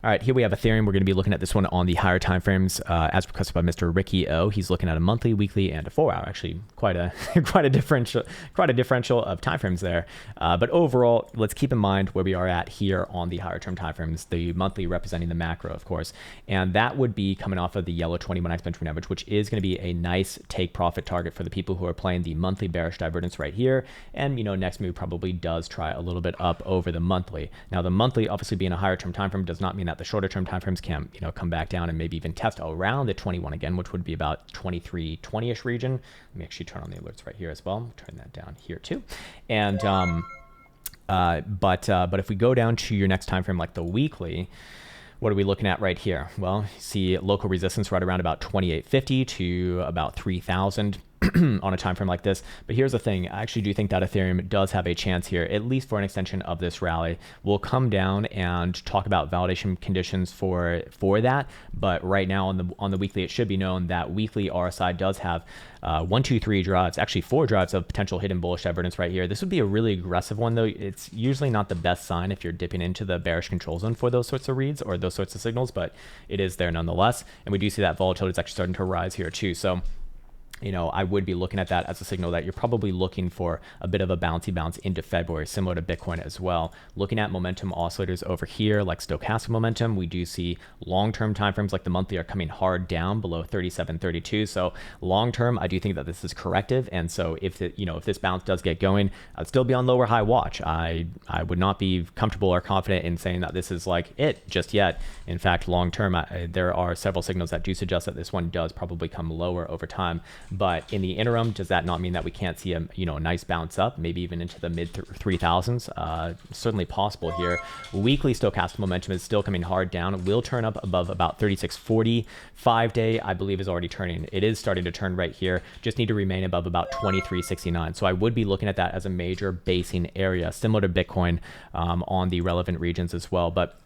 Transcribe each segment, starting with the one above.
All right, here we have Ethereum. We're going to be looking at this one on the higher time frames, as requested by Mr. Ricky O. He's looking at a monthly, weekly, and a 4-hour. Actually, quite a differential of time frames there. But overall, let's keep in mind where we are at here on the higher term time frames. The monthly representing the macro, of course, and that would be coming off of the yellow 21 exponential average, which is going to be a nice take profit target for the people who are playing the monthly bearish divergence right here. And next move probably does try a little bit up over the monthly. Now, the monthly, obviously being a higher term time frame, does not mean that the shorter term timeframes can come back down and maybe even test around the 21 again, which would be about 2320-ish region. Let me actually turn on the alerts right here as well. Turn that down here too. And but if we go down to your next time frame, like the weekly, what are we looking at right here? Well, you see local resistance right around about 2850 to about 3000 on a time frame like this. But here's the thing, I actually do think that Ethereum does have a chance here, at least for an extension of this rally. We'll come down and talk about validation conditions for that, but right now on the weekly, it should be known that weekly RSI does have 1, 2, 3 drives, actually 4 drives of potential hidden bullish divergence right here. This would be a really aggressive one, though. It's usually not the best sign if you're dipping into the bearish control zone for those sorts of reads or those sorts of signals, but it is there nonetheless. And we do see that volatility is actually starting to rise here too. So I would be looking at that as a signal that you're probably looking for a bit of a bouncy bounce into February, similar to Bitcoin as well. Looking at momentum oscillators over here, like stochastic momentum, we do see long-term timeframes like the monthly are coming hard down below 37.32. So long-term, I do think that this is corrective. And so if this bounce does get going, I'd still be on lower high watch. I would not be comfortable or confident in saying that this is like it just yet. In fact, long-term, there are several signals that do suggest that this one does probably come lower over time. But in the interim, does that not mean that we can't see a nice bounce up, maybe even into the mid 3000s? Certainly possible here. Weekly stochastic momentum is still coming hard down. It will turn up above about 3640. 5-day, I believe, is already turning. It is starting to turn right here. Just need to remain above about 2369. So I would be looking at that as a major basing area, similar to Bitcoin, on the relevant regions as well. But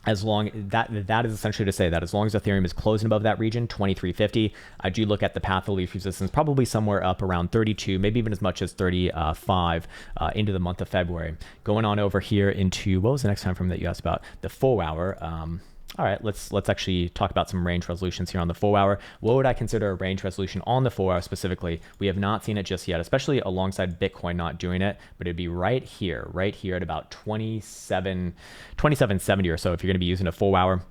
as long that is essentially to say that as long as Ethereum is closing above that region, 2350, I do look at the path of least resistance probably somewhere up around 32, maybe even as much as 35 into the month of February. Going on over here into, what was the next time frame that you asked about? The 4-hour. All right, let's actually talk about some range resolutions here on the 4-hour. What would I consider a range resolution on the 4-hour specifically? We have not seen it just yet, especially alongside Bitcoin not doing it, but it'd be right here at about 2770 or so if you're going to be using a 4-hour.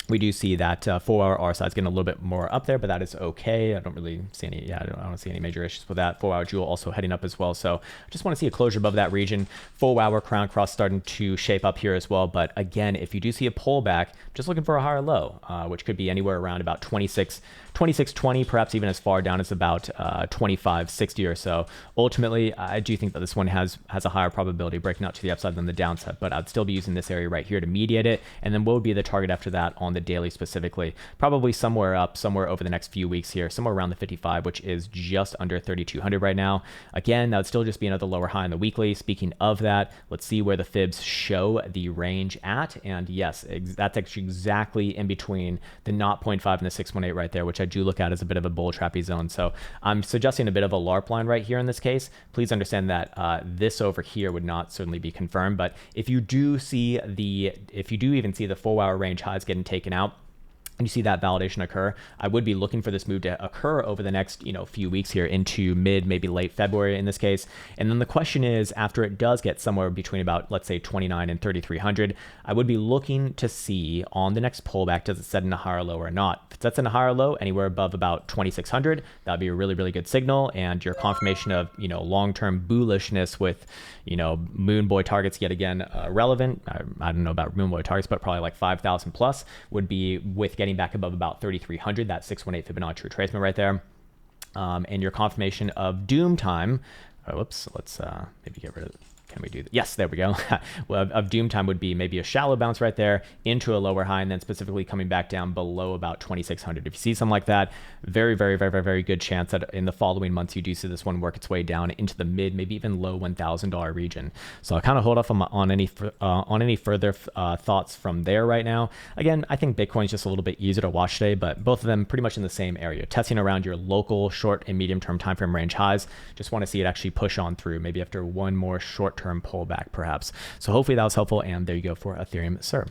We do see that 4-hour RSI is getting a little bit more up there, but that is okay. I don't really see any, I don't see any major issues with that. 4-hour Jewel also heading up as well. So I just want to see a closure above that region. 4-hour crown cross starting to shape up here as well. But again, if you do see a pullback, just looking for a higher low, which could be anywhere around about 2620, perhaps even as far down as about 2560 or so. Ultimately, I do think that this one has a higher probability of breaking out to the upside than the downside, but I'd still be using this area right here to mediate it. And then what would be the target after that on the daily specifically? Probably somewhere over the next few weeks here, somewhere around the 55, which is just under 3200 right now. Again, that would still just be another lower high in the weekly. Speaking of that, let's see where the fibs show the range at. And yes, that's actually exactly in between the 0.5 and the 618 right there, which I do look at as a bit of a bull trappy zone. So I'm suggesting a bit of a LARP line right here in this case. Please understand that this over here would not certainly be confirmed, but if you do even see the 4-hour range highs getting taken out, and you see that validation occur, I would be looking for this move to occur over the next few weeks here into maybe late February in this case. And then the question is, after it does get somewhere between about, let's say, 29 and 3300, I would be looking to see on the next pullback, does it set in a higher low or not? If it sets in a higher low anywhere above about 2600, that'd be a really, really good signal, and your confirmation of long-term bullishness with moon boy targets yet again relevant. I don't know about moon boy targets, but probably like 5,000 plus would be with getting back above about 3,300, that 618 Fibonacci retracement right there. And your confirmation of doom time, whoops, let's maybe get rid of it. Can we do that? Yes, there we go. Well, of doom time would be maybe a shallow bounce right there into a lower high, and then specifically coming back down below about 2600. If you see something like that, very, very, very, very, very good chance that in the following months you do see this one work its way down into the mid, maybe even low $1,000 region. So I'll kind of hold off on any further thoughts from there right now. Again, I think Bitcoin's just a little bit easier to watch today, but both of them pretty much in the same area, testing around your local short and medium term time frame range highs. Just want to see it actually push on through, maybe after one more short term pullback perhaps. So hopefully that was helpful, and there you go for Ethereum, sir.